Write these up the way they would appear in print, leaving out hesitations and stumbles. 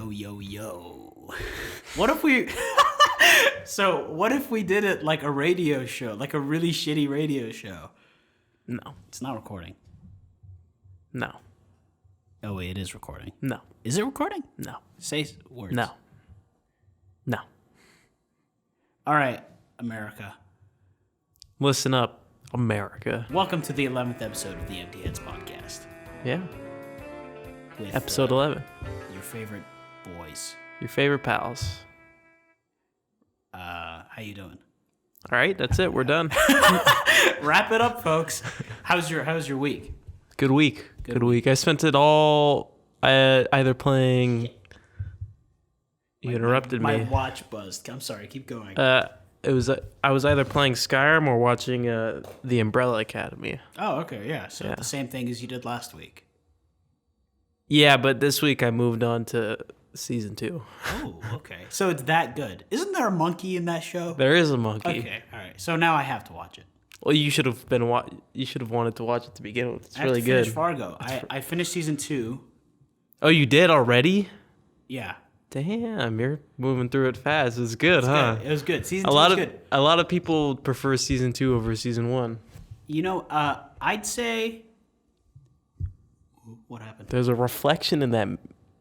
Yo. What if we... So, what if we did it like a radio show? Like a really shitty radio show? No. It's not recording. No. Oh, wait, it is recording. No. Is it recording? No. Say words. No. No. All right, America. Listen up, America. Welcome to the 11th episode of the Empty Heads podcast. Yeah. With, Episode 11. Your favorite boys. Your favorite pals. How you doing? All right, that's it. We're done. Wrap it up, folks. How's your week? Good week. Good week. I spent it all either playing... You interrupted me. My watch buzzed. I'm sorry. Keep going. I was either playing Skyrim or watching The Umbrella Academy. Oh, okay, yeah. So the same thing as you did last week. Yeah, but this week I moved on to season 2. Oh, okay. So it's that good. Isn't there a monkey in that show? There is a monkey. Okay, all right. So now I have to watch it. Well, you should have wanted to watch it to begin with. It's really I good. finished Fargo. I finished season 2. Oh, you did already? Yeah. Damn, you're moving through it fast. It's good, huh? Good. It was good. Season 2 was good. A lot of people prefer season 2 over season 1. You know, I'd say... What happened? There's a reflection in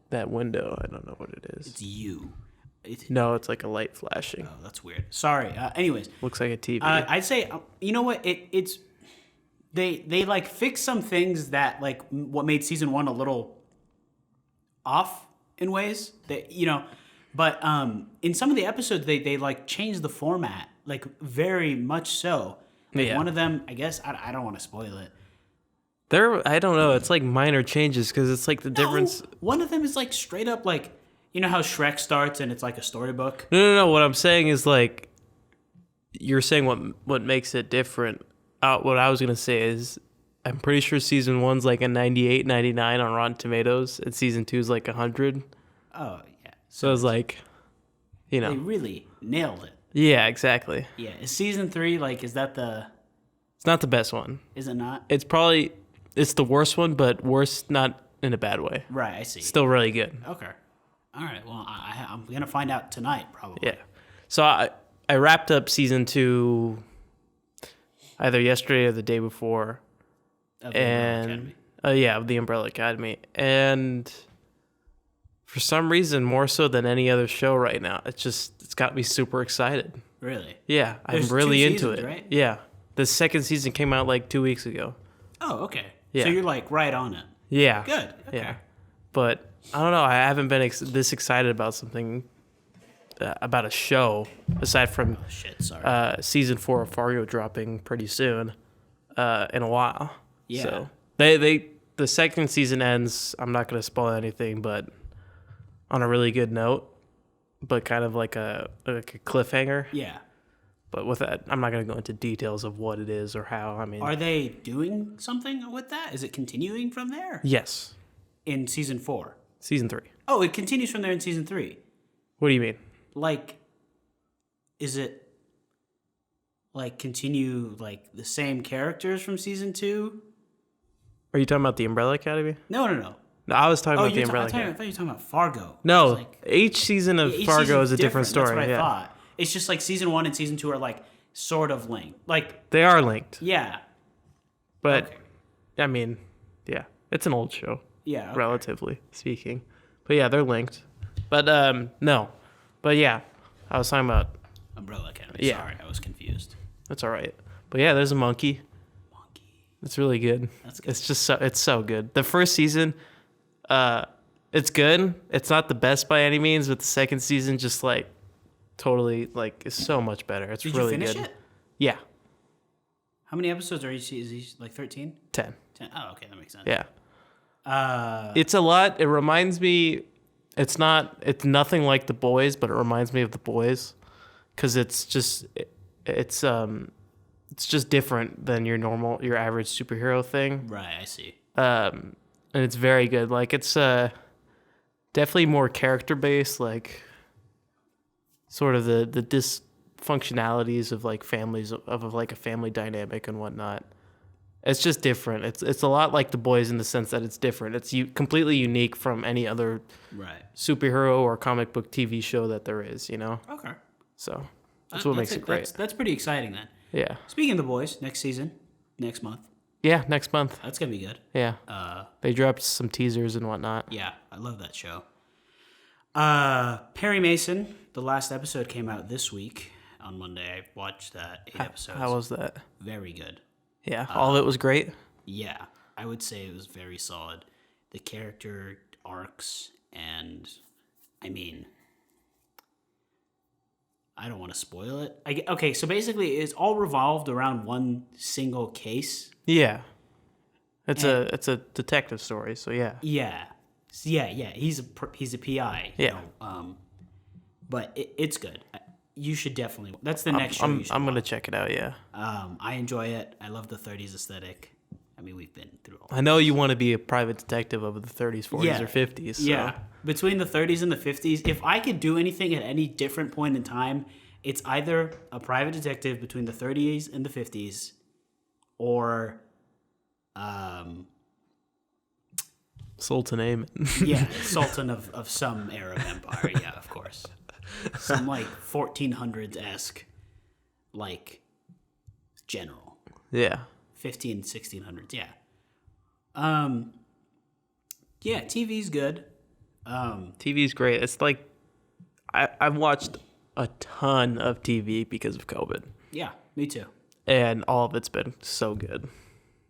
that window. I don't know what it is. It's you. No, it's like a light flashing. Oh, that's weird. Sorry. Anyways. Looks like a TV. I'd say, you know what? It's... They like fix some things that like what made season 1 a little off in ways that, you know, but in some of the episodes they like changed the format, like very much so. Like one of them, I guess, I don't want to spoil it. I don't know. It's like minor changes because it's like the difference. One of them is like straight up like, you know how Shrek starts and it's like a storybook? No. What I'm saying is like, you're saying what makes it different. What I was going to say is I'm pretty sure season 1's like a 98, 99 on Rotten Tomatoes and season 2's like 100. Oh, yeah. So it's like, you know. They really nailed it. Yeah, exactly. Yeah. Is season 3, like, is that It's not the best one. Is it not? It's the worst one, but worse not in a bad way. Right, I see. Still really good. Okay. All right. Well, I'm going to find out tonight, probably. Yeah. So I wrapped up season 2 either yesterday or the day before. Of the Umbrella Academy. Of the Umbrella Academy. And for some reason, more so than any other show right now, it's got me super excited. Really? Yeah, There's I'm really 2 into seasons, it. Right? Yeah. The second season came out like 2 weeks ago. Oh, okay. Yeah. So you're like right on it. Yeah. Good. Okay. Yeah. But I don't know. I haven't been this excited about something, about a show, aside from season 4 of Fargo dropping pretty soon, in a while. Yeah. So the second season ends. I'm not going to spoil anything, but on a really good note, but kind of like a cliffhanger. Yeah. But with that, I'm not going to go into details of what it is or how. I mean, are they doing something with that? Is it continuing from there? Yes. In season 4. Season 3. Oh, it continues from there in season 3. What do you mean? Like, is it like continue like the same characters from season 2? Are you talking about the Umbrella Academy? No. No, I was talking about the Umbrella Academy. I thought you were talking about Fargo. No, like, each season of Fargo is a different story. That's what I thought. It's just like season 1 and season 2 are like sort of linked. Like they are linked. Yeah. But okay. I mean, yeah, it's an old show. Yeah. Okay. Relatively speaking. But yeah, they're linked. But no. But yeah, I was talking about Umbrella Academy. Yeah. Sorry, I was confused. That's all right. But yeah, there's a monkey. It's really good. That's good. It's just it's so good. The first season, it's good. It's not the best by any means, but the second season just like totally like is so much better. It's Did really you finish good. it? Yeah. How many episodes are each? Is each like 13? 10. 10. Oh, okay, that makes sense. Yeah. Uh, It's a lot. It reminds me. It's nothing like The Boys, but it reminds me of The Boys, because it's just different than your average superhero thing. right, I see. And it's very good. Like it's definitely more character based, like sort of the dysfunctionalities of like families of like a family dynamic and whatnot. It's just different. It's a lot like The Boys in the sense that it's different. It's completely unique from any other superhero or comic book TV show that there is, you know? Okay. So that's what makes it great. That's pretty exciting then. Yeah. Speaking of The Boys, next season, next month. Yeah, next month. That's going to be good. Yeah. They dropped some teasers and whatnot. Yeah, I love that show. Perry Mason, the last episode came out this week on Monday. I watched that 8 episodes. How was that? Very good. Yeah, all of it was great? Yeah, I would say it was very solid. The character arcs and, I mean, I don't want to spoil it. Okay, so basically it's all revolved around one single case. Yeah. It's a detective story, so yeah. Yeah. He's a PI. Yeah. But it's good. You should definitely. That's the next show. I'm gonna check it out. Yeah. I enjoy it. I love the 30s aesthetic. I mean, we've been through all. I know you want to be a private detective of the 30s, 40s, or 50s. So. Yeah. Between the 30s and the 50s, if I could do anything at any different point in time, it's either a private detective between the 30s and the 50s, or Sultan Amen. Yeah, Sultan of some Arab empire. Yeah, of course. Some like 1400s-esque like general. Yeah. 1600s, yeah. Yeah, TV's good. TV's great. It's like I've watched a ton of TV because of COVID. Yeah, me too. And all of it's been so good.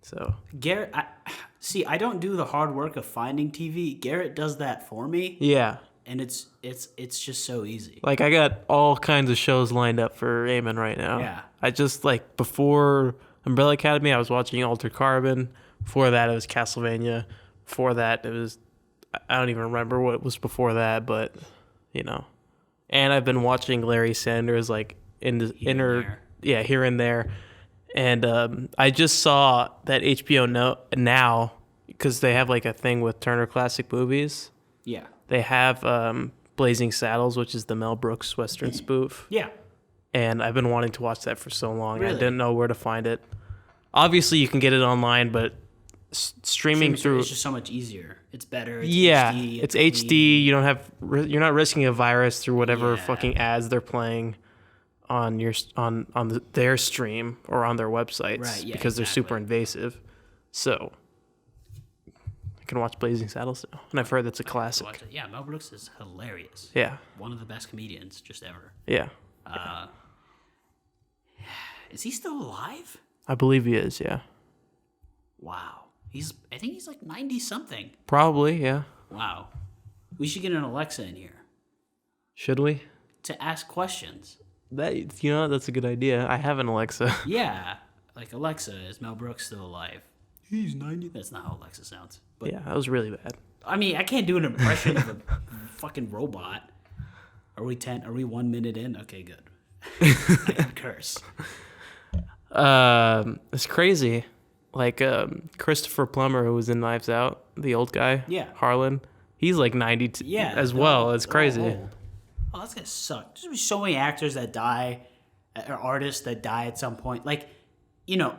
So Garrett, I don't do the hard work of finding TV. Garrett does that for me. Yeah. And it's just so easy. Like, I got all kinds of shows lined up for Eamon right now. Yeah. I just, like, before Umbrella Academy, I was watching Altered Carbon. Before that, it was Castlevania. Before that, it was... I don't even remember what was before that, but, you know. And I've been watching Larry Sanders, like, in the here and there. And I just saw that HBO Now, because they have, like, a thing with Turner Classic Movies. Yeah. They have Blazing Saddles, which is the Mel Brooks Western spoof. Yeah. And I've been wanting to watch that for so long. Really? I didn't know where to find it. Obviously, you can get it online, but streaming through... It's just so much easier. It's better. It's yeah, HD, it's clean. HD. You don't have... You're not risking a virus through whatever fucking ads they're playing on their stream or on their websites because they're super invasive. So... I can watch Blazing Saddles now, and I've heard that's a classic. Yeah, Mel Brooks is hilarious. Yeah. One of the best comedians just ever. Yeah. Is he still alive? I believe he is, yeah. Wow. I think he's like 90-something. Probably, yeah. Wow. We should get an Alexa in here. Should we? To ask questions. That's a good idea. I have an Alexa. Yeah. Like, Alexa, is Mel Brooks still alive? He's 90. That's not how Alexa sounds. But yeah, that was really bad. I mean, I can't do an impression of a fucking robot. Are we 1 minute in? Okay, good. I can curse. It's crazy. Like Christopher Plummer, who was in Knives Out, the old guy. Yeah. Harlan. He's like 90 as well. It's crazy. Oh, that's gonna suck. There's so many actors that die, or artists that die at some point. Like, you know,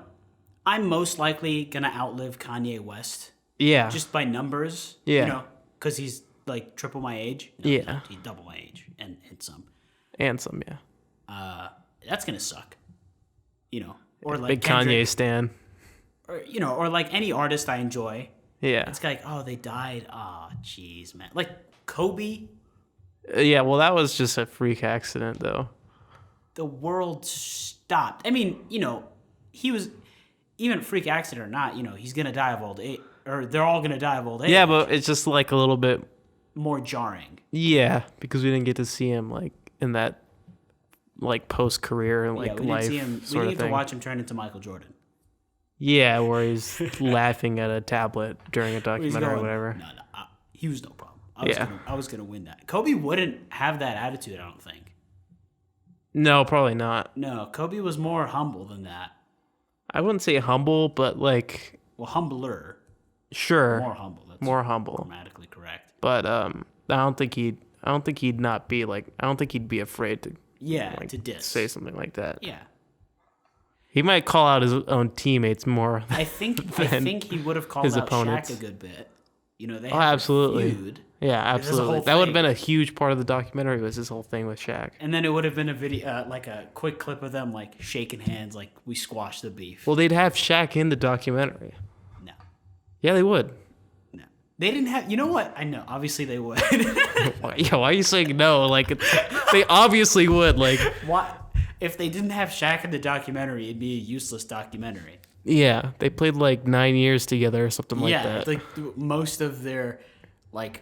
I'm most likely gonna outlive Kanye West. Yeah. Just by numbers. Yeah. You know, because he's like triple my age. No, yeah. He's double my age and some. And some, yeah. That's gonna suck. You know, or like big Kendrick, Kanye stan. Or or like any artist I enjoy. Yeah. It's like, oh, they died. Oh, jeez, man. Like Kobe. Yeah, well, that was just a freak accident, though. The world stopped. I mean, you know, he was even a freak accident or not. You know, he's gonna die of old age. Or they're all going to die of old age. Yeah, but it's just like a little bit... more jarring. Yeah, because we didn't get to see him like in that like post-career and like life we didn't get to watch him turn into Michael Jordan. Yeah, where he's laughing at a tablet during a documentary or whatever. No, he was no problem. I was going to win that. Kobe wouldn't have that attitude, I don't think. No, probably not. No, Kobe was more humble than that. I wouldn't say humble, but like... Well, humbler. Sure. More humble. That's more humble. Grammatically correct. But I don't think he'd not be like, I don't think he'd be afraid to to diss. say something like that. Yeah. He might call out his own teammates more. I think he would have called his out opponents. Shaq a good bit. You know, they Oh, had absolutely. a feud. Yeah, There's a whole absolutely. That would have thing. been a huge part of the documentary, was this whole thing with Shaq. And then it would have been a video, like a quick clip of them like shaking hands, like we squashed the beef. Well, they'd have Shaq in the documentary. No, Yeah, they would. no, they didn't have. You know what? I know. Obviously, they would. Why are you saying no? Like, they obviously would. Like, Why? If they didn't have Shaq in the documentary, it'd be a useless documentary. yeah, they played like 9 years together or something like that. Like most of their like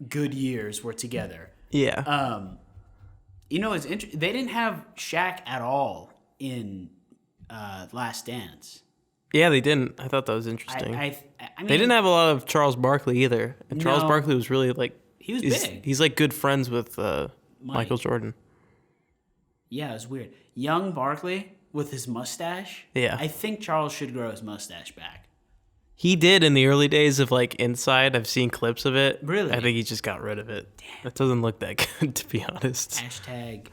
good years were together. Yeah. You know, it's interesting. They didn't have Shaq at all in Last Dance. Yeah, they didn't. I thought that was interesting. I mean, They didn't have a lot of Charles Barkley either. And Charles No. Barkley was really like... He was big. He's like good friends with Michael Jordan. Yeah, it was weird. Young Barkley with his mustache. Yeah. I think Charles should grow his mustache back. He did in the early days of like Inside. I've seen clips of it. Really? I think he just got rid of it. Damn. It doesn't look that good, to be honest. Hashtag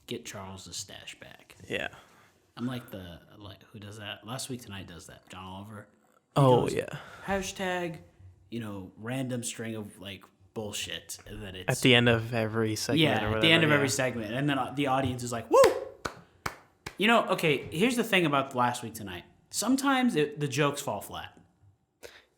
get Charles' stash back. Yeah. I'm like who does that? Last Week Tonight does that. John Oliver. Oh, goes, yeah. Hashtag, random string of like bullshit. And then it's At the end of every segment or whatever. at the end of every segment. And then the audience is like, woo! Okay, here's the thing about Last Week Tonight. Sometimes the jokes fall flat.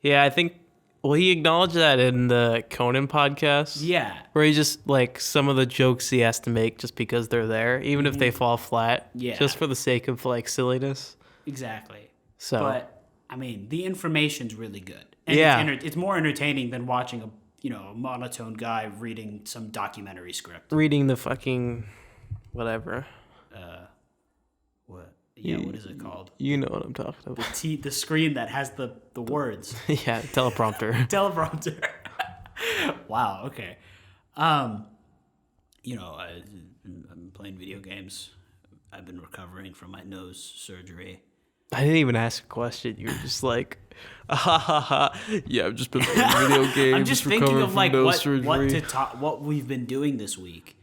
Yeah, I think... Well, he acknowledged that in the Conan podcast. Yeah. Where he just, like, some of the jokes he has to make just because they're there, even if they fall flat. Yeah. Just for the sake of, like, silliness. Exactly. So... But, I mean, the information's really good. And Yeah. it's more entertaining than watching a monotone guy reading some documentary script. Reading the fucking... whatever. What? Yeah, what is it called? You know what I'm talking about. The screen that has the words. Yeah, teleprompter. Teleprompter. Wow, okay. I've been playing video games. I've been recovering from my nose surgery. I didn't even ask a question. You were just like, ha ha ha. Yeah, I've just been playing video games. I'm just thinking recovering of from like nose what surgery. to talk, what we've been doing this week,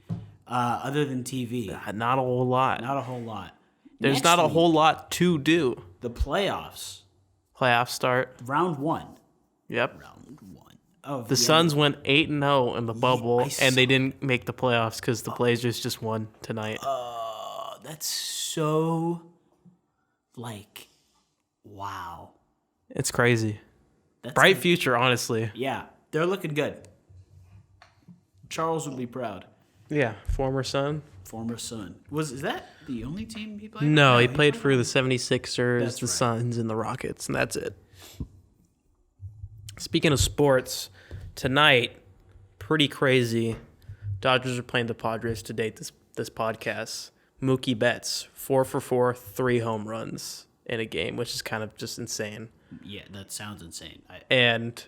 other than TV. Not a whole lot. Not a whole lot. There's Next not a week, whole lot to do. The playoffs, Playoffs start. round one. Yep. Round one. Of The Suns went 8-0 in the bubble, I and they saw- didn't make the playoffs because the Blazers just won tonight. That's so, wow. It's crazy. That's Bright future, honestly. Yeah, they're looking good. Charles would be proud. Yeah, former Sun. Former Sun. Is that the only team he played? No, he played for the 76ers, That's the right. Suns, and the Rockets, and that's it. Speaking of sports, tonight, pretty crazy. Dodgers are playing the Padres to date this podcast. Mookie Betts, 4 for 4, 3 home runs in a game, which is kind of just insane. Yeah, that sounds insane. And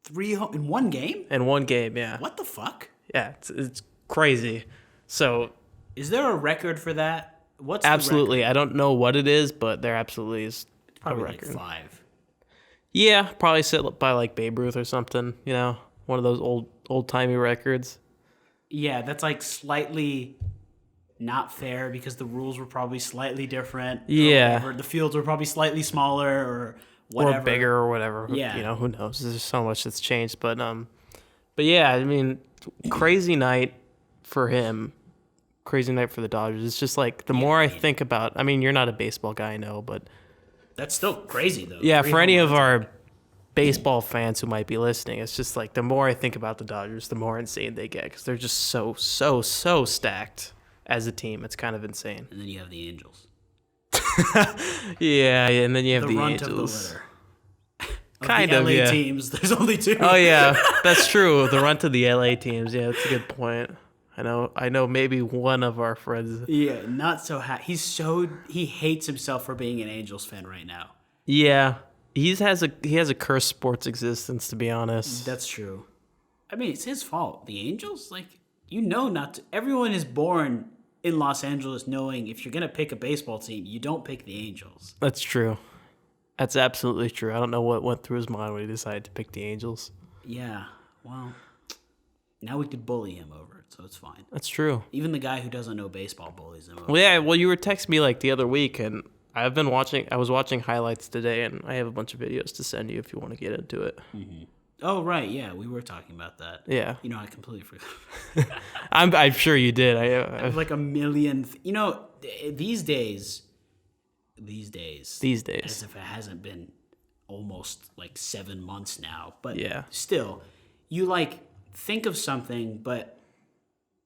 3 in one game? in one game, yeah. What the fuck? Yeah, it's crazy. So, Is there a record for that? What's absolutely. The record? I don't know what it is, but there absolutely is Probably a like record. 5. Yeah, probably set by like Babe Ruth or something, one of those old-timey records. Yeah, that's like slightly not fair because the rules were probably slightly different. or Yeah. whatever. The fields were probably slightly smaller or whatever. Or bigger or whatever. Yeah. Who knows? There's so much that's changed, but yeah, I mean, crazy night for him. Crazy night for the Dodgers. It's just like the more I think about, I mean, you're not a baseball guy, I know, but That's still crazy though. yeah, 3 for any home of runs. our baseball fans who might be listening, it's just like the more I think about the Dodgers, the more insane they get because they're just so stacked as a team. It's kind of insane. And then you have the Angels. Yeah, and then you have The the runt Angels. of the litter. Of Kind the of, LA yeah. teams. There's only 2. Oh yeah, that's true. The run to the LA teams. Yeah, that's a good point. I know. Maybe one of our friends. Yeah, not so happy. He hates himself for being an Angels fan right now. Yeah, he has a cursed sports existence. To be honest. That's true. I mean, it's his fault. The Angels, not to. Everyone is born in Los Angeles knowing if you're gonna pick a baseball team, you don't pick the Angels. That's true. That's absolutely true. I don't know what went through his mind when he decided to pick the Angels. Yeah. Well, Now we could bully him over it, so it's fine. That's true. Even the guy who doesn't know baseball bullies him over Well, yeah. Well, you were texting me like the other week, and I was watching highlights today, and I have a bunch of videos to send you if you want to get into it. Mm-hmm. Oh, right. Yeah, we were talking about that. Yeah. You know, I completely forgot. I'm sure you did. I have like a million. You know, these days, as if it hasn't been almost like 7 months now, but yeah. Still, you like think of something, but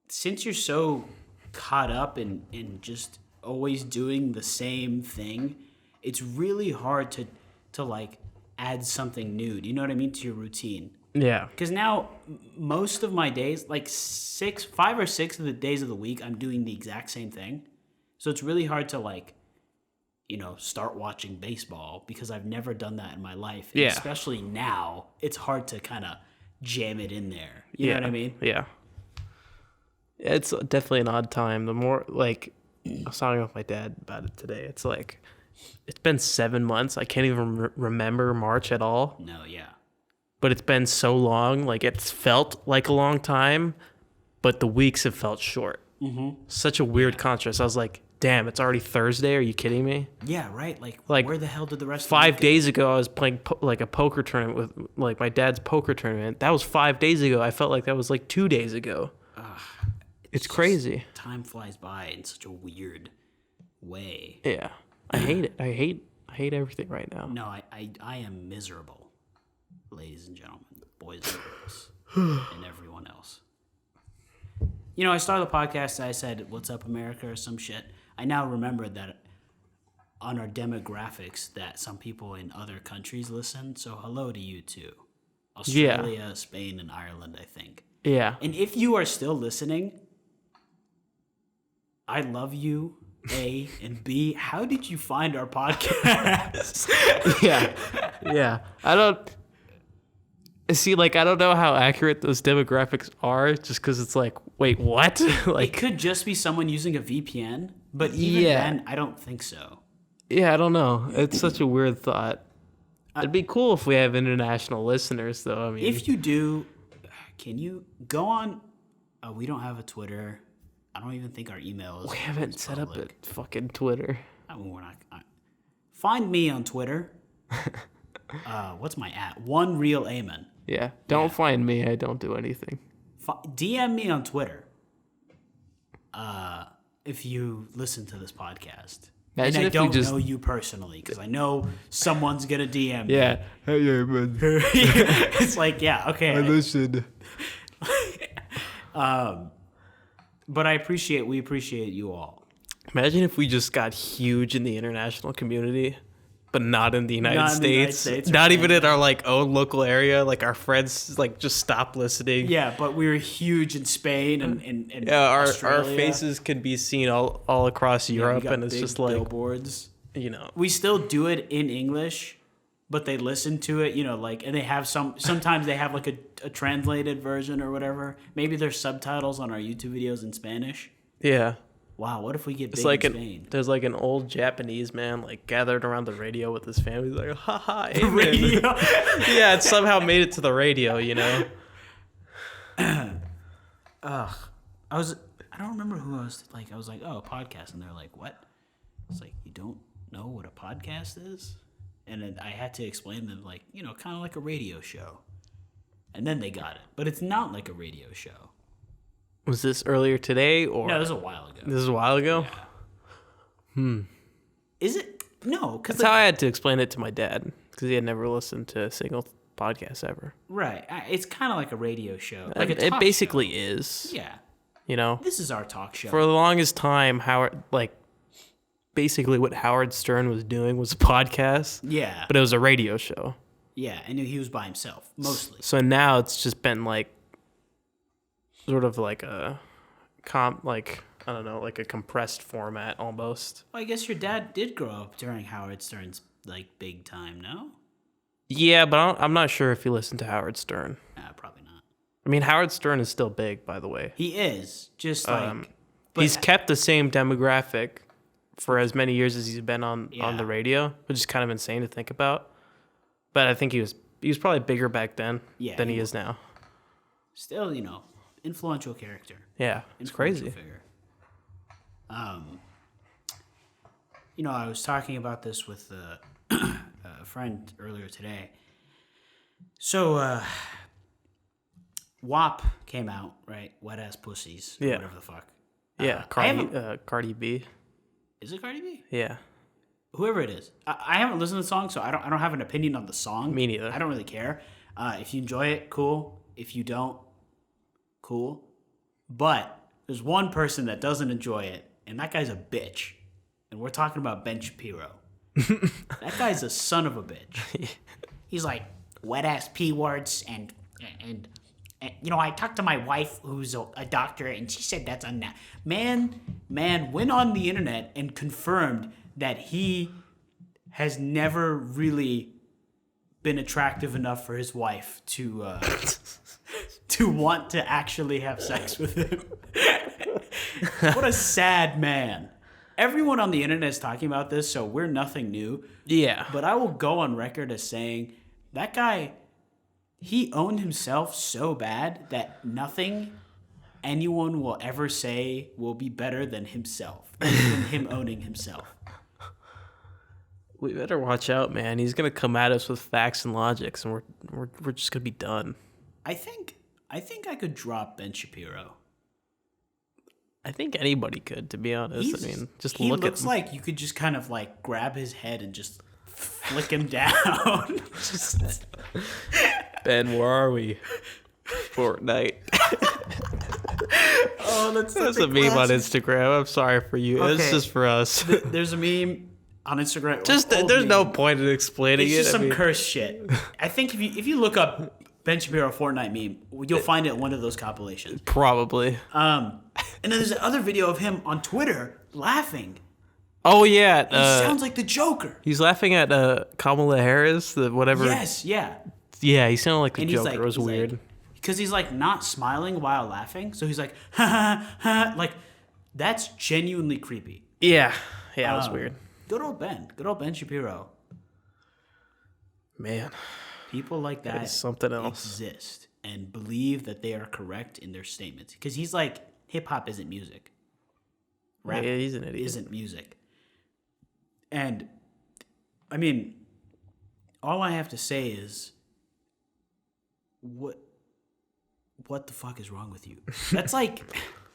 since you're so caught up in just always doing the same thing, it's really hard to like add something new. Do you know what I mean? To your routine. Yeah. Because now most of my days, like 5 or 6 of the days of the week, I'm doing the exact same thing. So it's really hard to like, you know, start watching baseball because I've never done that in my life. And especially now, it's hard to kind of jam it in there. You know what I mean? Yeah. It's definitely an odd time. The more like, I was talking with my dad about it today. It's like, it's been 7 months. I can't even remember March at all. No, yeah. But it's been so long. Like, it's felt like a long time, but the weeks have felt short. Mm-hmm. Such a weird contrast. I was like, damn, it's already Thursday. Are you kidding me? Yeah, right. Like where the hell did the rest of 5 days ago, I was playing like a poker tournament with like my dad's poker tournament. That was 5 days ago. I felt like that was like 2 days ago. It's crazy. Time flies by in such a weird way. Yeah. I hate it. I hate everything right now. No, I am miserable, ladies and gentlemen, boys and girls, and everyone else. You know, I started the podcast, I said, "What's up, America?" or some shit. I now remember that on our demographics that some people in other countries listen. So hello to you too. Australia, Spain, and Ireland, I think. Yeah. And if you are still listening, I love you, A, and B, how did you find our podcast? Yeah. I don't know how accurate those demographics are just because it's like, wait, what? Like, it could just be someone using a VPN, but even then, I don't think so. Yeah, I don't know. It's such a weird thought. It'd be cool if we have international listeners, though. I mean, if you do, can you go on? We don't have a Twitter. I don't even think our email is. We haven't set up a fucking Twitter. I mean, we're not. Find me on Twitter. What's my @ One Real Amen. Yeah. Don't find me. I don't do anything. DM me on Twitter. If you listen to this podcast. Imagine and I don't know you personally because I know someone's gonna DM me. Yeah. Hey, man. It's like, yeah, okay. I listened. But we appreciate you all. Imagine if we just got huge in the international community, but not in the United States. Not even in our like own local area. Like our friends like just stop listening. Yeah, but we were huge in Spain and our Australia. faces can be seen all across Europe, and it's just like billboards. You know, we still do it in English, but they listen to it. You know, like, and they have sometimes they have like a translated version or whatever. Maybe there's subtitles on our YouTube videos in Spanish. Yeah. Wow, what if we get big like in Spain? There's like an old Japanese man like gathered around the radio with his family. He's like, haha, the radio. Yeah, it somehow made it to the radio, you know? I don't remember who I was like. I was like, oh, a podcast. And they're like, what? It's like, you don't know what a podcast is? And then I had to explain to them, like, you know, kind of like a radio show. And then they got it. But it's not like a radio show. Was this earlier today or? No, this was a while ago. This is a while ago? Yeah. Is it? No. That's how I had to explain it to my dad because he had never listened to a single podcast ever. Right. It's kind of like a radio show. Like a talk it basically show. Is. Yeah. You know? This is our talk show. For the longest time, basically what Howard Stern was doing was a podcast. Yeah. But it was a radio show. Yeah, and he was by himself, mostly. So now it's just been like sort of like a I don't know, like a compressed format almost. Well, I guess your dad did grow up during Howard Stern's like big time, no? Yeah, but I'm not sure if he listened to Howard Stern. Probably not. I mean, Howard Stern is still big, by the way. He is, just like... he's kept the same demographic for as many years as he's been on the radio, which is kind of insane to think about. But I think he was probably bigger back then than he is now. Still, you know, influential character. Yeah, it's crazy. Figure. I was talking about this with a friend earlier today. So, WAP came out, right? Wet Ass Pussies. Or whatever the fuck. Yeah, Cardi B. Is it Cardi B? Yeah. Whoever it is. I haven't listened to the song, so I don't have an opinion on the song. Me neither. I don't really care. If you enjoy it, cool. If you don't, cool. But there's one person that doesn't enjoy it, and that guy's a bitch. And we're talking about Ben Shapiro. That guy's a son of a bitch. He's like, wet ass P words and I talked to my wife who's a doctor and she said that's unnatural. Man went on the internet and confirmed that he has never really been attractive enough for his wife to want to actually have sex with him. What a sad man. Everyone on the internet is talking about this, so we're nothing new. Yeah. But I will go on record as saying that guy, he owned himself so bad that nothing anyone will ever say will be better than himself, than him owning himself. We better watch out, man. He's gonna come at us with facts and logics, and we're just gonna be done. I think I could drop Ben Shapiro. I think anybody could, to be honest. Just look at him. He looks like you could just kind of like grab his head and just flick him down. Ben, where are we? Fortnite. That's a meme on Instagram. I'm sorry for you. Okay. It's just for us. There's a meme on Instagram. There's no point in explaining it. It's just some cursed shit. I think if you look up Ben Shapiro Fortnite meme, you'll find it in one of those compilations. Probably. And then there's another video of him on Twitter laughing. Oh yeah, he sounds like the Joker. He's laughing at Kamala Harris, the whatever. Yes, yeah. Yeah, he sounded like the Joker. It was weird. Because he's like not smiling while laughing, so he's like, ha ha ha. Like, that's genuinely creepy. Yeah, it was weird. Good old Ben Shapiro. Man, people like that something else exist and believe that they are correct in their statements. Because he's like, hip hop isn't music. Rap he's an idiot. Isn't music. And I mean, all I have to say is, what the fuck is wrong with you? That's like,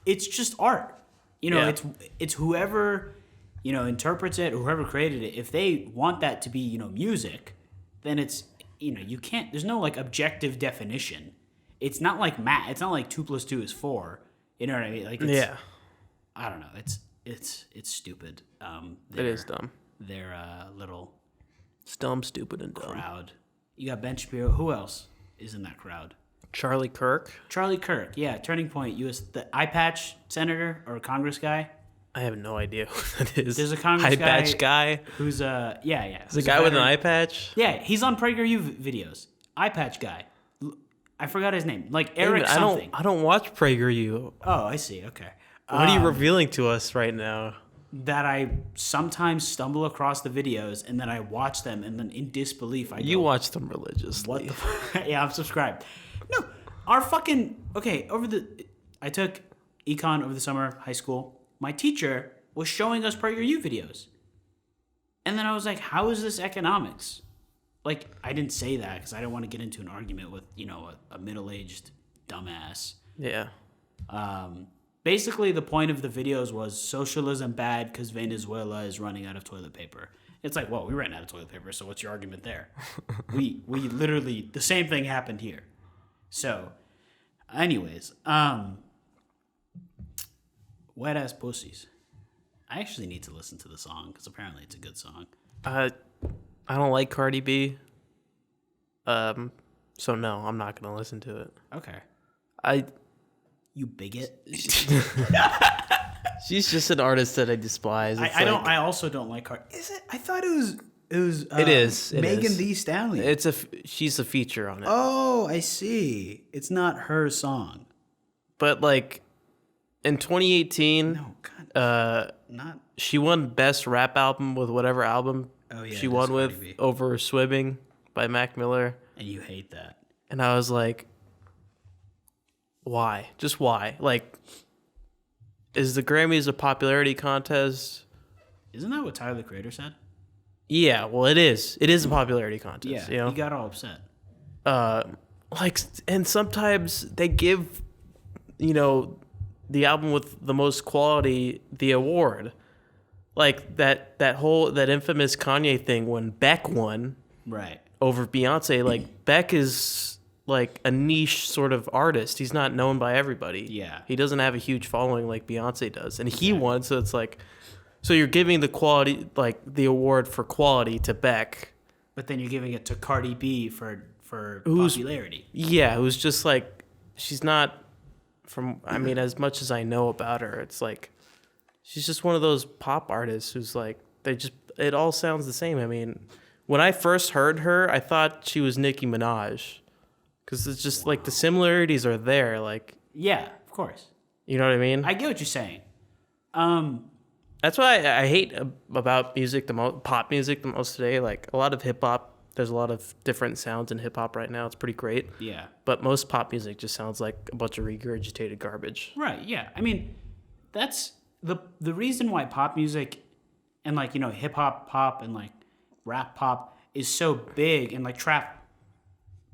it's just art. It's whoever, interprets it, or whoever created it. If they want that to be, music, then it's, you can't, there's no like objective definition. It's not like math. It's not like 2 + 2 is 4. You know what I mean? Like, it's, I don't know. It's stupid. It is dumb. They're little. It's dumb, stupid, and dumb. Crowd. You got Ben Shapiro. Who else is in that crowd? Charlie Kirk, yeah. Turning Point, the eye patch senator or Congress guy. I have no idea who that is. There's a Congress eye patch guy who's yeah. There's a guy with an eye patch. Yeah, he's on PragerU videos. Eye patch guy. I forgot his name. Like Eric something. I don't watch PragerU. Oh, I see. Okay. What are you revealing to us right now? That I sometimes stumble across the videos and then I watch them and then in disbelief I go, you watch them religiously. What the yeah, I'm subscribed. No, I took econ over the summer, high school. My teacher was showing us PragerU videos. And then I was like, how is this economics? Like, I didn't say that because I didn't want to get into an argument with, a middle-aged dumbass. Yeah. Basically, the point of the videos was socialism bad because Venezuela is running out of toilet paper. It's like, well, we ran out of toilet paper, so what's your argument there? we literally, the same thing happened here. So, anyways, Wet Ass Pussies. I actually need to listen to the song because apparently it's a good song. I don't like Cardi B. So no, I'm not gonna listen to it. Okay. You bigot. She's just an artist that I despise. I also don't like Cardi. Is it? I thought it was. It is Megan Thee Stallion. She's a feature on it. Oh, I see. It's not her song. But like in 2018, she won Best Rap Album with whatever album she won with over Swimming by Mac Miller. And you hate that. And I was like, Why? Just why? Like, is the Grammys a popularity contest? Isn't that what Tyler the Creator said? Yeah, well, it is. It is a popularity contest. Yeah, you know? he got all upset. Like, and sometimes they give, the album with the most quality the award. Like that infamous Kanye thing when Beck won Right. over Beyonce. Like, Beck is like a niche sort of artist. He's not known by everybody. Yeah. He doesn't have a huge following like Beyonce does. And he won, so it's like, so you're giving the quality, like the award for quality to Beck. But then you're giving it to Cardi B for Who's- popularity. Yeah, who's just like, she's not as much as I know about her, it's like, she's just one of those pop artists who's like, it all sounds the same. I mean, when I first heard her, I thought she was Nicki Minaj. Because it's just like the similarities are there. Like, Yeah, of course. you know what I mean? I get what you're saying. That's why I hate about music pop music the most today. Like a lot of hip hop, there's a lot of different sounds in hip hop right now. It's pretty great. Yeah. But most pop music just sounds like a bunch of regurgitated garbage. Right, yeah. I mean, that's the reason why pop music and like, hip hop pop and like rap pop is so big and like trap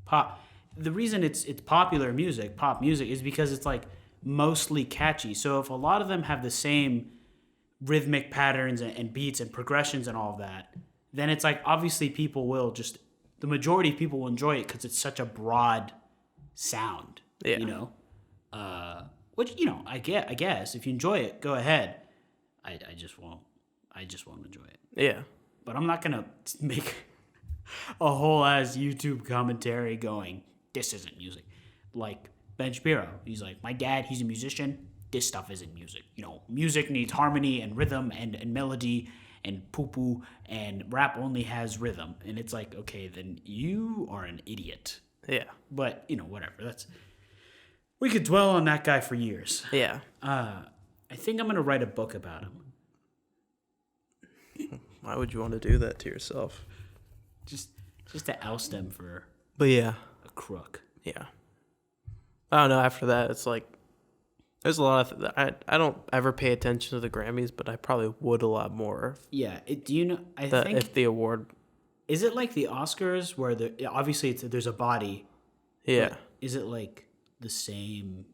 pop. The reason it's popular music, pop music, is because it's like mostly catchy. So if a lot of them have the same rhythmic patterns and beats and progressions and all of that, then it's like obviously the majority of people will enjoy it because it's such a broad sound. Yeah. Which I guess if you enjoy it, go ahead. I just won't enjoy it. Yeah. But I'm not gonna make a whole ass YouTube commentary going, this isn't music. Like Ben Shapiro, he's like, my dad, he's a musician. This stuff isn't music. Music needs harmony and rhythm and melody and poo-poo, and rap only has rhythm. And it's like, okay, then you are an idiot. Yeah. But, whatever. We could dwell on that guy for years. Yeah. I think I'm going to write a book about him. Why would you want to do that to yourself? Just to oust him for But yeah. a crook. Yeah. I don't know. After that, it's like, there's a lot of, I don't ever pay attention to the Grammys, but I probably would a lot more. Yeah. Do you know? I think if the award. Is it like the Oscars where obviously there's a body? Yeah. But is it like the same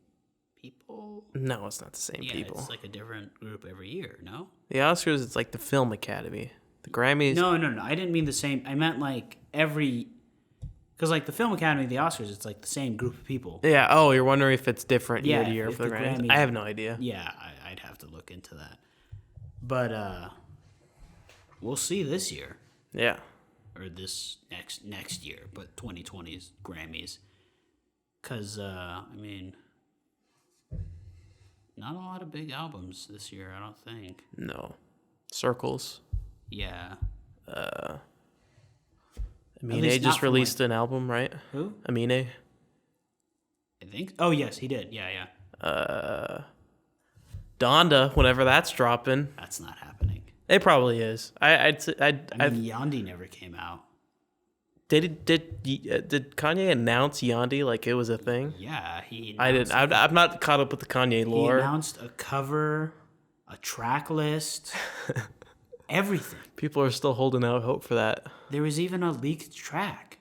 people? No, it's not the same people. It's like a different group every year. No. The Oscars, it's like the Film Academy. The Grammys. No. I didn't mean the same. I meant like because like the Film Academy, the Oscars, it's like the same group of people. Yeah. Oh, you're wondering if it's different year Yeah, to year if for the the Grammys? Grammys- I have no idea. Yeah, I'd have to look into that. But we'll see this year. Yeah. Or this next year, but 2020's Grammys. Because, I mean, not a lot of big albums this year, I don't think. No. Circles. Yeah. Amine least not just from, released an album, right? Who? Amine. I think. Oh, yes, he did. Yeah. Donda, whenever that's dropping. That's not happening. It probably is. I mean, Yandi never came out. Did Kanye announce Yandi like it was a thing? Yeah, he I didn't. I'm not caught up with the Kanye lore. He announced a cover, a track list, everything. People are still holding out hope for that. There was even a leaked track.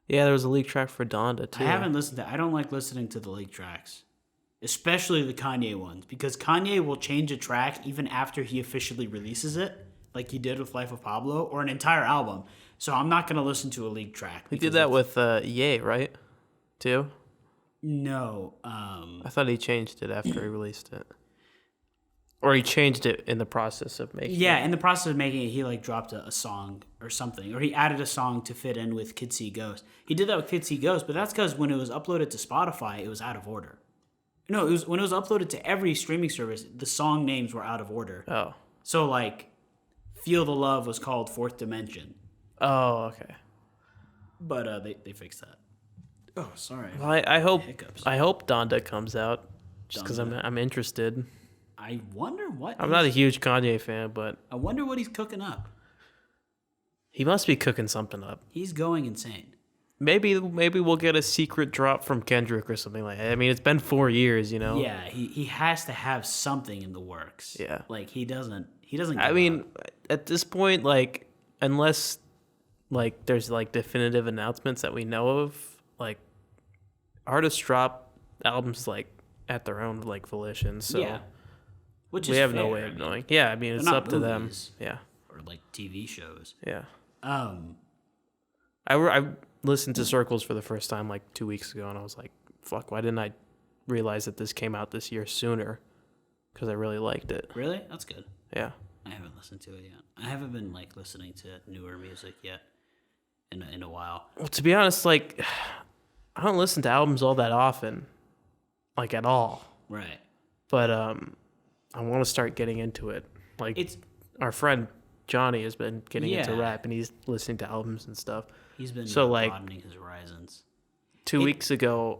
Yeah, there was a leaked track for Donda too. I haven't listened to. I don't like listening to the leaked tracks, especially the Kanye ones, because Kanye will change a track even after he officially releases it, like he did with Life of Pablo, or an entire album. So I'm not gonna listen to a leaked track. He did that with Ye, right? Too. No. I thought he changed it after he released it, or he changed it in the process of making. Yeah, it. in the process of making it, he like dropped a song or something, or he added a song to fit in with Kid See Ghost. He did that with Kid See Ghost, but that's because when it was uploaded to Spotify, it was out of order. No, it was when it was uploaded to every streaming service, the song names were out of order. Oh. So like, Feel the Love was called Fourth Dimension. Oh, okay. But they fixed that. Oh, sorry. Well, I hope Hiccups. I hope Donda comes out, just because Donda. I'm interested. I wonder what. I'm not a huge Kanye fan, but I wonder what he's cooking up. he must be cooking something up. He's going insane. maybe we'll get a secret drop from Kendrick or something like that. I mean, it's been 4 years, you know. Yeah, he has to have something in the works. Yeah. Like he doesn't give I mean, up. at this point, like, unless like there's like definitive announcements that we know of, like, artists drop albums like at their own like volition. So Yeah. Which we is have fair. no way of knowing. Yeah, I mean, it's not up to them. movies. Yeah, Or like TV shows. yeah. Um I listened to Circles for the first time like 2 weeks ago, and I was like, "Fuck! Why didn't I realize that this came out this year sooner?" Because I really liked it. Really? That's good. Yeah. I haven't listened to it yet. I haven't been like listening to newer music yet in a while. Well, to be honest, like, I don't listen to albums all that often, like at all. Right. But I want to start getting into it. Like, It's our friend Johnny has been getting into Yeah. rap, and he's listening to albums and stuff. he's been So, like, broadening his horizons. 2 weeks ago,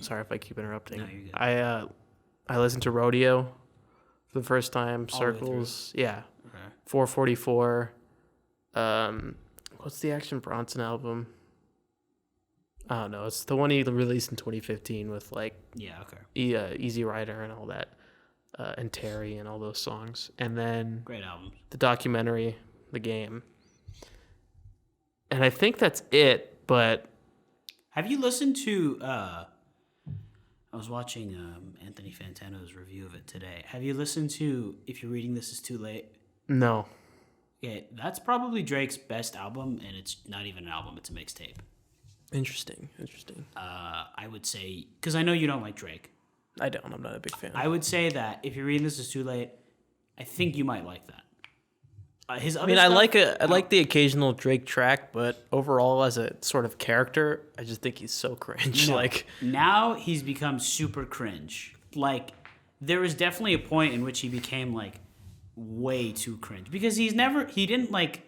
sorry if I keep interrupting. No, you're good. I listened to Rodeo for the first time. All the way Circles, yeah. Okay. 444. What's the Action Bronson album? I don't know. It's the one he released in 2015 with like Yeah, okay. Easy Rider and all that, and Terry and all those songs. And then Great albums. the documentary, The Game. And I think that's it. But Have you listened to I was watching Anthony Fantano's review of it today. Have you listened to If You're Reading This Is Too Late? no, Okay, that's probably Drake's best album, and it's not even an album, it's a mixtape. interesting. I would say, because I know you don't like Drake, I don't. I'm not a big fan. I would say that If You're Reading This Is Too Late, I think you might like that. His other I mean, I stuff, like the occasional Drake track, but overall, as a sort of character, I just think he's so cringe. No. Like, Now he's become super cringe. Like, there was definitely a point in which he became like way too cringe because he didn't like.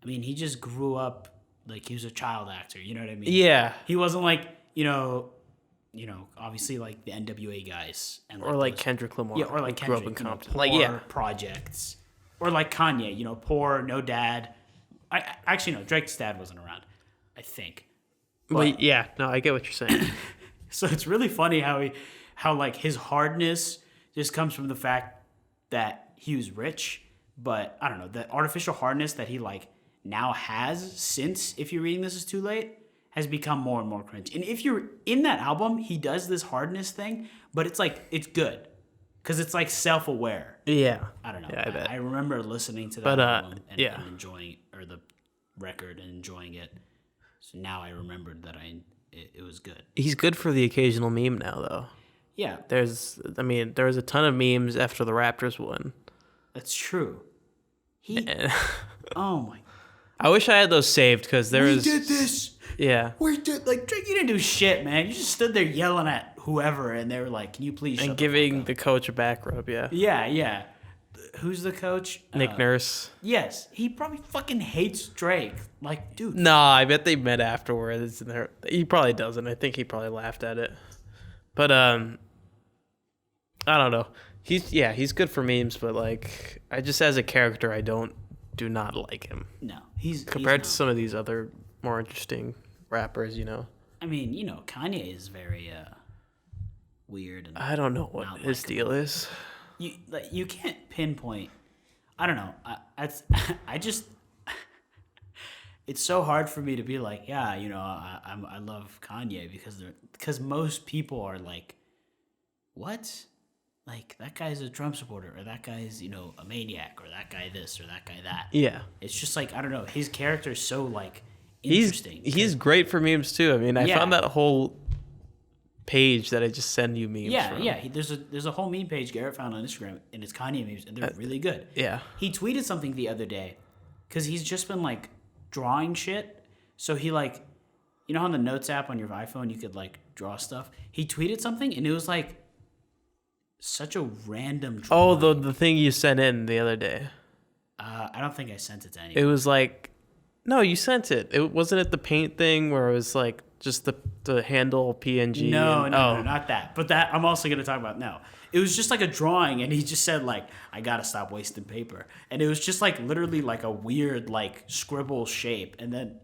I mean, he just grew up like he was a child actor. You know what I mean? yeah, He wasn't like obviously like the NWA guys and or like those- Kendrick Lamar. yeah, or like who grew up Kendrick, in Compton. poor Like, yeah, projects, or like Kanye, poor, no dad. Actually no, Drake's dad wasn't around, I think. but yeah, no, I get what you're saying. So it's really funny how like his hardness just comes from the fact that he was rich, but I don't know, the artificial hardness that he like now has since If You're Reading This Is Too Late has become more and more cringe. And if you're in that album, he does this hardness thing, but it's like it's good because it's like self-aware. Yeah, I don't know. Yeah, I bet. I remember listening to that But, album and, yeah. and enjoying or the record and enjoying it. So now I remembered that it was good. He's good for the occasional meme now, though. Yeah, There was a ton of memes after the Raptors won. that's true. He And oh my. I wish I had those saved because there We was. did this. Yeah, We did like Drake. You didn't do shit, man. You just stood there yelling at whoever, and they were like, "Can you please?" Shut and the fuck giving up?" the coach a back rub. Yeah, Yeah. Who's the coach? Nick Nurse. Yes, he probably fucking hates Drake. Like, dude. No, I bet they met afterwards. And he probably doesn't. I think he probably laughed at it. But I don't know. He's good for memes, but like I just as a character, I do not like him No, he's compared to not. some of these other more interesting rappers. I mean, Kanye is very weird, and I don't know what Not his deal is. you can't pinpoint. I don't know. I just. It's so hard for me to be like, yeah, I love Kanye because most people are like, what? Like that guy's a Trump supporter, or that guy's a maniac, or that guy this, or that guy that. Yeah, It's just like I don't know. His character is so like he's interesting. he's great for memes too. I mean, I Yeah. found that whole page that I just send you memes. Yeah, from. yeah. There's a whole meme page Garrett found on Instagram, and it's Kanye memes, and they're really good. Yeah. He tweeted something the other day, because he's just been like drawing shit. So he like, on the Notes app on your iPhone, you could like draw stuff. He tweeted something, and it was like such a random. Oh, drawing. the thing you sent in the other day. I don't think I sent it to anyone. It was like, no, you sent it. It wasn't it the paint thing where it was like just the handle PNG. No, and, no, not that. But that I'm also gonna talk about now. It was just like a drawing, and he just said like, "I gotta stop wasting paper," and it was just like literally like a weird like scribble shape, and then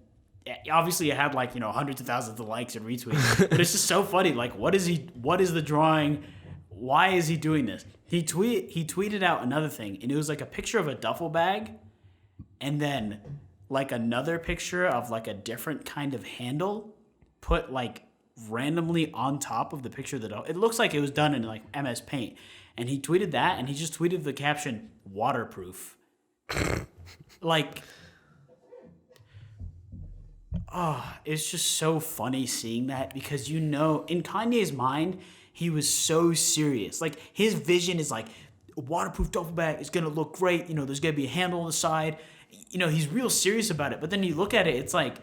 obviously it had like, hundreds of thousands of likes and retweets, but it's just so funny. Like, what is the drawing? Why is he doing this? He tweeted out another thing, and it was like a picture of a duffel bag, and then like another picture of like a different kind of handle put like randomly on top of the picture of the duffel. It looks like it was done in like MS Paint, and he tweeted that, and he just tweeted the caption "waterproof." Like, it's just so funny seeing that, because in Kanye's mind, he was so serious. Like, his vision is like, a waterproof duffel bag is gonna look great. There's gonna be a handle on the side. He's real serious about it. But then you look at it, it's like,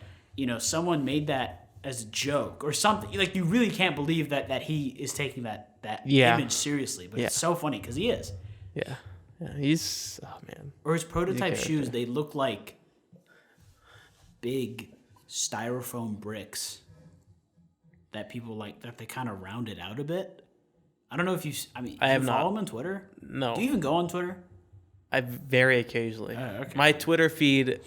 someone made that as a joke or something. Like, you really can't believe that he is taking that image seriously. But it's so funny because he is. Yeah. He's, oh man. Or his prototype shoes, they look like big styrofoam bricks that people like, that they kind of rounded out a bit. I don't know if do you follow him on Twitter? No. Do you even go on Twitter? I very occasionally. Oh, okay. My Twitter feed,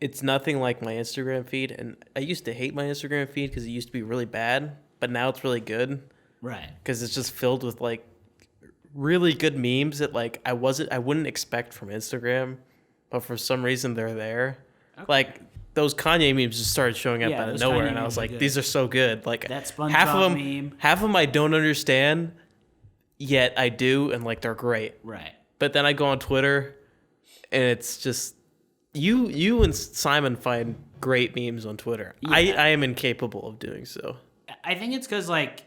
it's nothing like my Instagram feed. And I used to hate my Instagram feed because it used to be really bad, but now it's really good. Right. Because it's just filled with like really good memes that like I wouldn't expect from Instagram, but for some reason they're there. Okay. Like those Kanye memes just started showing up out of nowhere, and I was like, these are so good. Like that SpongeBob half of them I don't understand, yet I do, and like they're great. Right. But then I go on Twitter, and it's just you and Simon find great memes on Twitter. Yeah. I am incapable of doing so. I think it's because like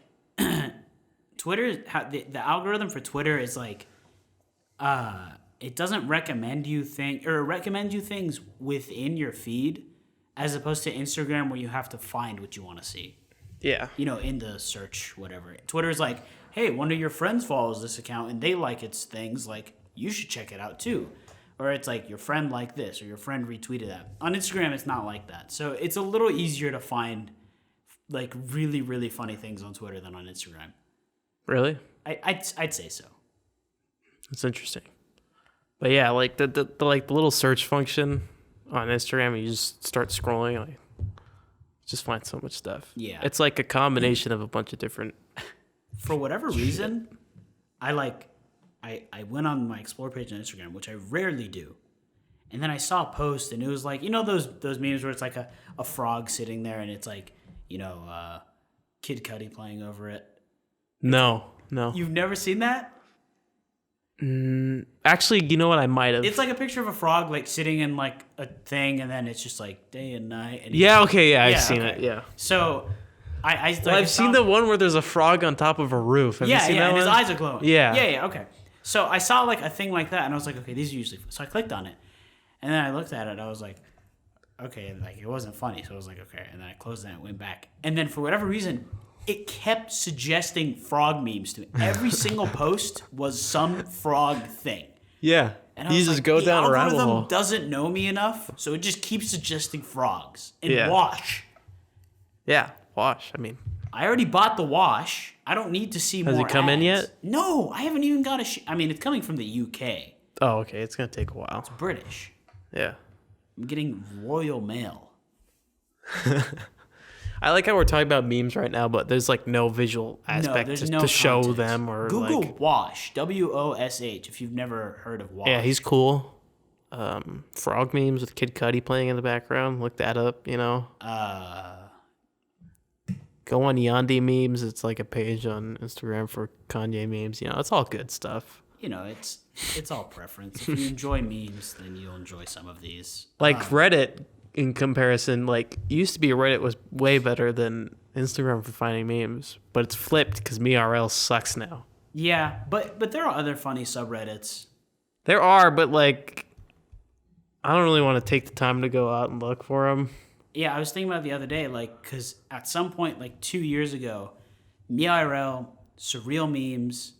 Twitter, the algorithm for Twitter is like, it doesn't recommend you things within your feed, as opposed to Instagram where you have to find what you want to see. Yeah. In the search, whatever. Twitter is like, hey, one of your friends follows this account and they like its things, like you should check it out too. Or it's like your friend liked this, or your friend retweeted that. On Instagram, it's not like that. So it's a little easier to find like really, really funny things on Twitter than on Instagram. Really? I'd say so. That's interesting. But yeah, like the little search function on Instagram, you just start scrolling, like just find so much stuff. Yeah. It's like a combination of a bunch of different. For whatever reason, I went on my Explore page on Instagram, which I rarely do. And then I saw a post, and it was like, those memes where it's like a frog sitting there, and it's like, Kid Cudi playing over it. No. You've never seen that? Actually, you know what? I might have. It's like a picture of a frog like sitting in like a thing, and then it's just like day and night. And I've seen it. Yeah. So I've seen the one where there's a frog on top of a roof. Have you seen that and one? his eyes are glowing. Yeah. Okay. So I saw like a thing like that, and I was like, okay, these are usually. So I clicked on it, and then I looked at it. I was like, okay, like it wasn't funny. So I was like, okay, and then I closed it and went back, and then for whatever reason, it kept suggesting frog memes to me. Every single post was some frog thing. Yeah. And I was just like, go down a rabbit hole. The algorithm doesn't know me enough, so it just keeps suggesting frogs. And wash. Yeah, wash. I mean, I already bought the wash. I don't need to see more ads. Has it come in yet? No, I haven't even got it's coming from the UK. Oh, okay. It's going to take a while. It's British. Yeah. I'm getting Royal Mail. I like how we're talking about memes right now, but there's like no visual aspect to show them or Google like... Wash, WOSH, if you've never heard of Wash. Yeah, he's cool. Frog memes with Kid Cudi playing in the background. Look that up, Go on Yandi memes. It's like a page on Instagram for Kanye memes. It's all good stuff. It's all preference. If you enjoy memes, then you'll enjoy some of these. Like Reddit, in comparison, like used to be Reddit was way better than Instagram for finding memes, but it's flipped because MeRL sucks now. Yeah, but there are other funny subreddits. There are, but like I don't really want to take the time to go out and look for them. Yeah, I was thinking about it the other day, like, because at some point, like 2 years ago, MeRL, Surreal Memes,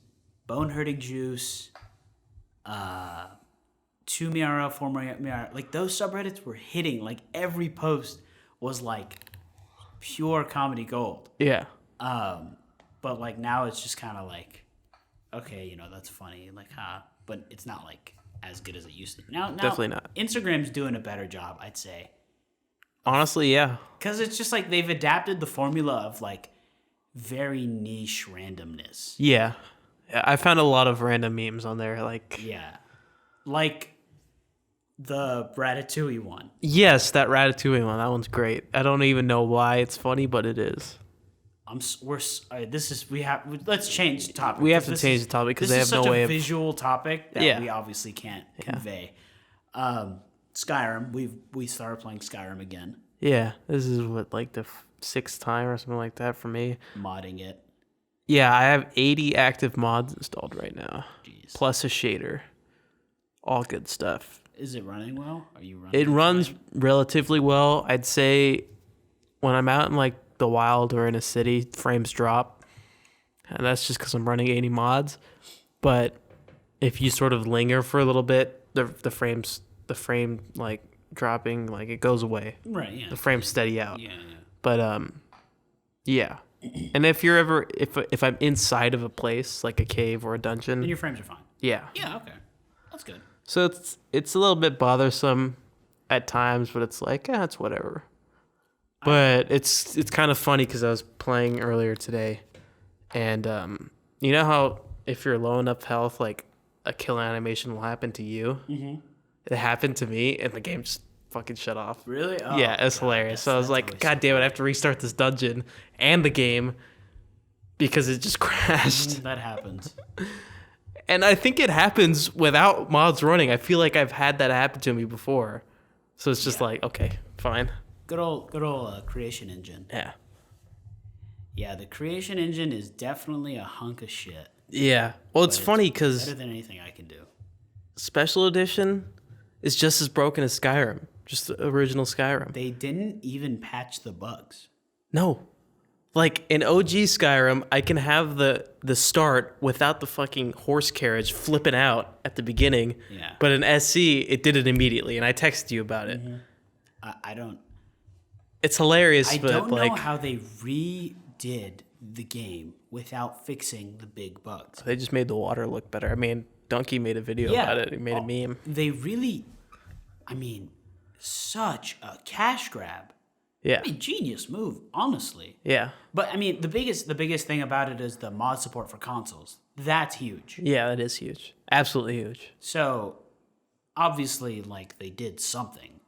Bone Hurting Juice, 2 MeRL, 4 MeRL, like those subreddits were hitting. Like every post was like pure comedy gold. Yeah. But like now it's just kind of like, okay, that's funny, like, but it's not like as good as it used to. Now definitely not. Instagram's doing a better job, I'd say, Honestly, yeah. Because it's just like they've adapted the formula of like very niche randomness. Yeah. I found a lot of random memes on there. Like, Yeah. Like the Ratatouille one. yes, that Ratatouille one. That one's great. I don't even know why it's funny, but it is. Let's change the topic. We have to change the topic because they have no way of. This is such a visual topic that Yeah. we obviously can't convey. Skyrim, we started playing Skyrim again, Yeah, this is what, like the sixth time or something like that for me. modding it. Yeah, I have 80 active mods installed right now, Jeez. plus a shader. All good stuff. Is it running well? Are you running? It runs relatively well. I'd say when I'm out in like the wild or in a city, frames drop, and that's just because I'm running 80 mods. But if you sort of linger for a little bit, the frame like dropping, like it goes away. Right. Yeah. The frames steady out. Yeah. But yeah. And if you're ever if I'm inside of a place like a cave or a dungeon, Then your frames are fine. yeah. Yeah. Okay. That's good. So it's a little bit bothersome at times, but it's like, it's whatever. But it's kind of funny because I was playing earlier today, and you know how if you're low enough health, like a kill animation will happen to you. Mm-hmm. It happened to me, and the game just fucking shut off. Really? Oh, Yeah, it's hilarious. So I was like, God damn it, I have to restart this dungeon and the game because it just crashed. That happens. And I think it happens without mods running. I feel like I've had that happen to me before. So it's just like, okay, fine. Good old creation engine. Yeah. Yeah, the creation engine is definitely a hunk of shit. Yeah. Well, it's funny because Better than anything I can do. Special Edition is just as broken as Skyrim, just the original Skyrim. They didn't even patch the bugs. No. Like in OG Skyrim, I can have the start without the fucking horse carriage flipping out at the beginning. Yeah. But in SC, it did it immediately, and I texted you about it. I don't. It's hilarious, I but don't know like how they redid the game without fixing the big bugs. they just made the water look better. I mean, Donkey made a video about it. He made a meme. They really, such a cash grab. Yeah. A genius move, honestly. Yeah. But I mean, the biggest thing about it is the mod support for consoles. That's huge. Yeah, that is huge. Absolutely huge. So, obviously, like, they did something.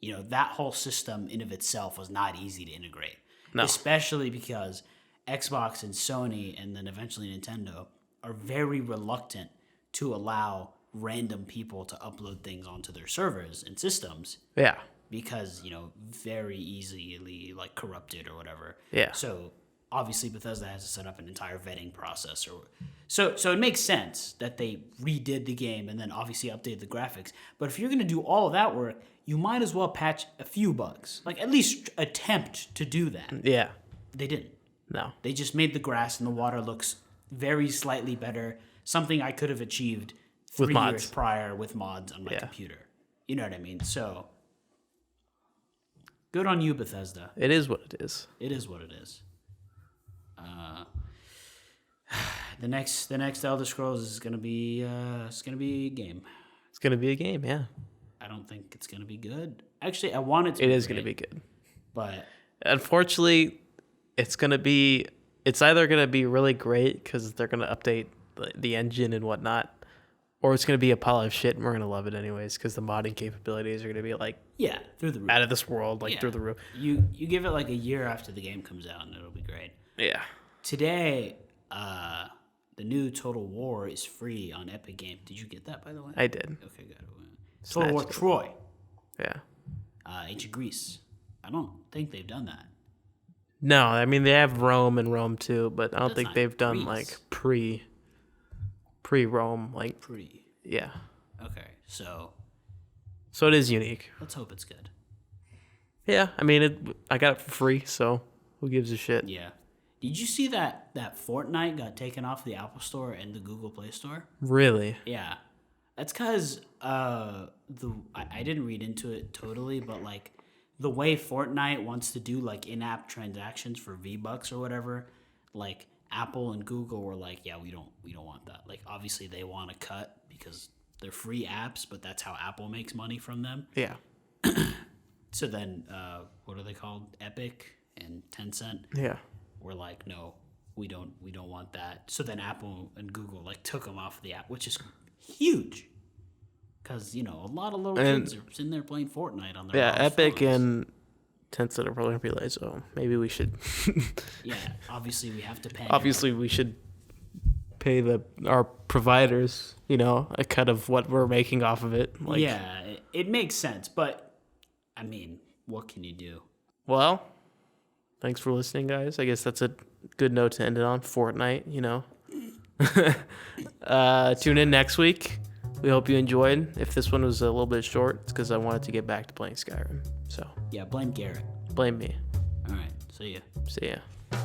You know, that whole system in of itself was not easy to integrate. No. Especially because Xbox and Sony and then eventually Nintendo are very reluctant to allow random people to upload things onto their servers and systems. Yeah. Because, you know, very easily, like, corrupted or whatever. Yeah. So, obviously, Bethesda has to set up an entire vetting process. So it makes sense that they redid the game and then obviously updated the graphics. But if you're going to do all of that work, you might as well patch a few bugs. Like, at least attempt to do that. Yeah. They didn't. No. They just made the grass and the water looks very slightly better. Something I could have achieved 3 years prior with mods on my computer. You know what I mean? So... good on you, Bethesda. It is what it is. It is what it is. The next Elder Scrolls is gonna be a game. It's gonna be a game, yeah. I don't think it's gonna be good. Actually, I want it to. It is gonna be good, but unfortunately, it's either gonna be really great because they're gonna update the engine and whatnot, or it's gonna be a pile of shit and we're gonna love it anyways because the modding capabilities are gonna be like through the roof. Out of this world, through the roof. You give it like a year after the game comes out and it'll be great. Yeah. Today, the new Total War is free on Epic Game. Did you get that, by the way? I did. Okay, good. Total War Troy. Yeah. Ancient Greece. I don't think they've done that. No, I mean they have Rome and Rome too, but I don't think they've done Greece. like pre-Rome, like yeah. Okay, so it is unique. let's hope it's good. Yeah, I mean I got it for free, so who gives a shit? Yeah. Did you see that Fortnite got taken off the Apple Store and the Google Play Store? Really? Yeah. That's because I didn't read into it totally, but like the way Fortnite wants to do like in-app transactions for V-Bucks or whatever, like Apple and Google were like, yeah, we don't want that. Like obviously they want to cut because they're free apps, but that's how Apple makes money from them. Yeah. So then, what are they called? Epic and Tencent. Yeah. Were like, no, we don't want that. So then Apple and Google like took them off the app, which is huge. Because a lot of little kids are sitting there playing Fortnite on their Epic phones. and Tencent are probably gonna be like, so maybe we should. Yeah, obviously we have to pay. Obviously, we should pay our providers, a cut of what we're making off of it. Like, yeah, it makes sense, but I mean, what can you do? Well, thanks for listening, guys. I guess that's a good note to end it on. Fortnite, Tune in next week. We hope you enjoyed. If this one was a little bit short, it's because I wanted to get back to playing Skyrim. So yeah, blame Garrett. Blame me. All right, see ya. See ya.